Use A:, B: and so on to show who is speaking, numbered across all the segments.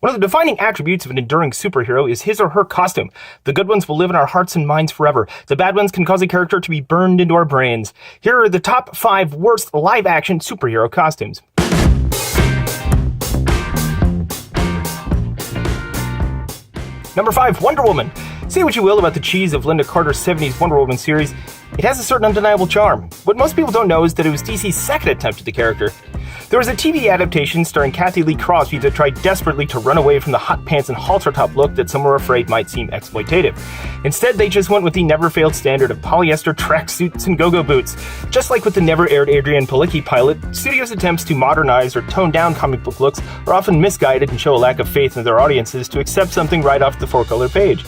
A: One of the defining attributes of an enduring superhero is his or her costume. The good ones will live in our hearts and minds forever. The bad ones can cause a character to be burned into our brains. Here are the top 5 worst live-action superhero costumes. Number 5, Wonder Woman. Say what you will about the cheese of Lynda Carter's 70s Wonder Woman series, it has a certain undeniable charm. What most people don't know is that it was DC's second attempt at the character. There was a TV adaptation starring Kathy Lee Crosby that tried desperately to run away from the hot pants and halter top look that some were afraid might seem exploitative. Instead, they just went with the never-failed standard of polyester tracksuits and go-go boots. Just like with the never-aired Adrian Palicki pilot, studios' attempts to modernize or tone down comic book looks are often misguided and show a lack of faith in their audiences to accept something right off the 4-color page.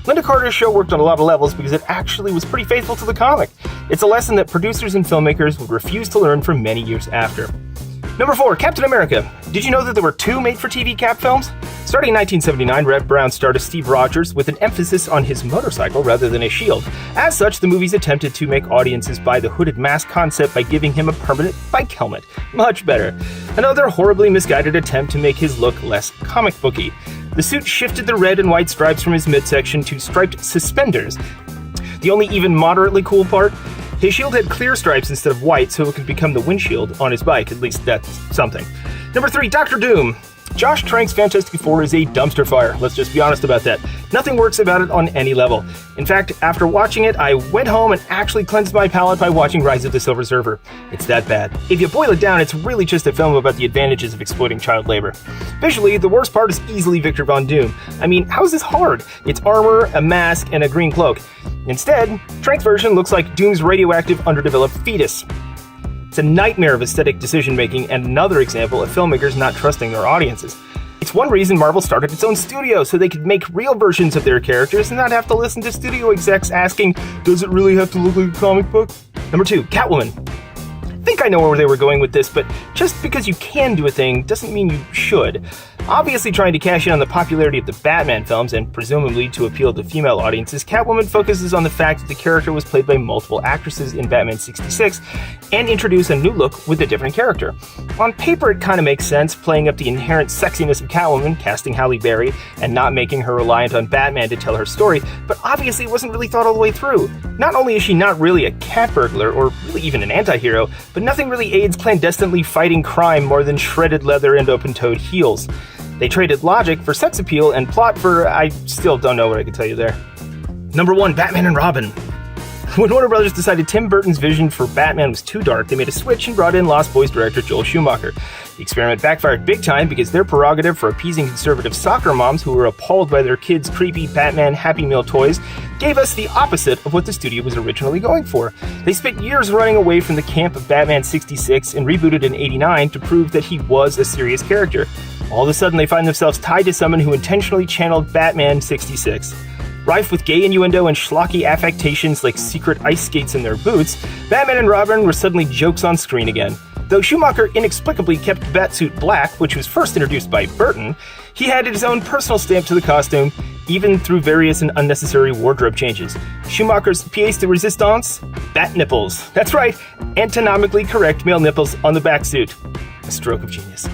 A: Lynda Carter's show worked on a lot of levels because it actually was pretty faithful to the comic. It's a lesson that producers and filmmakers would refuse to learn for many years after. Number 4, Captain America. Did you know that there were 2 made-for-TV Cap films? Starting in 1979, Red Brown starred as Steve Rogers with an emphasis on his motorcycle rather than a shield. As such, the movies attempted to make audiences buy the hooded mask concept by giving him a permanent bike helmet. Much better. Another horribly misguided attempt to make his look less comic booky. The suit shifted the red and white stripes from his midsection to striped suspenders. The only even moderately cool part? His shield had clear stripes instead of white, so it could become the windshield on his bike. At least that's something. Number 3, Doctor Doom. Josh Trank's Fantastic Four is a dumpster fire. Let's just be honest about that. Nothing works about it on any level. In fact, after watching it, I went home and actually cleansed my palate by watching Rise of the Silver Surfer. It's that bad. If you boil it down, it's really just a film about the advantages of exploiting child labor. Visually, the worst part is easily Victor Von Doom. I mean, how is this hard? It's armor, a mask, and a green cloak. Instead, Trank's version looks like Doom's radioactive underdeveloped fetus. It's a nightmare of aesthetic decision-making and another example of filmmakers not trusting their audiences. It's one reason Marvel started its own studio, so they could make real versions of their characters and not have to listen to studio execs asking, does it really have to look like a comic book? Number 2, Catwoman. I think I know where they were going with this, but just because you can do a thing doesn't mean you should. Obviously trying to cash in on the popularity of the Batman films and presumably to appeal to female audiences, Catwoman focuses on the fact that the character was played by multiple actresses in Batman 66 and introduce a new look with a different character. On paper, it kind of makes sense, playing up the inherent sexiness of Catwoman, casting Halle Berry, and not making her reliant on Batman to tell her story, but obviously it wasn't really thought all the way through. Not only is she not really a cat burglar, or really even an anti-hero, but nothing really aids clandestinely fighting crime more than shredded leather and open-toed heels. They traded logic for sex appeal and plot for I still don't know what I can tell you there. Number 1, Batman and Robin. When Warner Brothers decided Tim Burton's vision for Batman was too dark, they made a switch and brought in Lost Boys director Joel Schumacher. The experiment backfired big time because their prerogative for appeasing conservative soccer moms who were appalled by their kids' creepy Batman Happy Meal toys gave us the opposite of what the studio was originally going for. They spent years running away from the camp of Batman 66 and rebooted in 89 to prove that he was a serious character. All of a sudden, they find themselves tied to someone who intentionally channeled Batman 66. Rife with gay innuendo and schlocky affectations like secret ice skates in their boots, Batman and Robin were suddenly jokes on screen again. Though Schumacher inexplicably kept the Batsuit black, which was first introduced by Burton, he added his own personal stamp to the costume, even through various and unnecessary wardrobe changes. Schumacher's pièce de résistance? Bat nipples. That's right, anatomically correct male nipples on the back suit. A stroke of genius.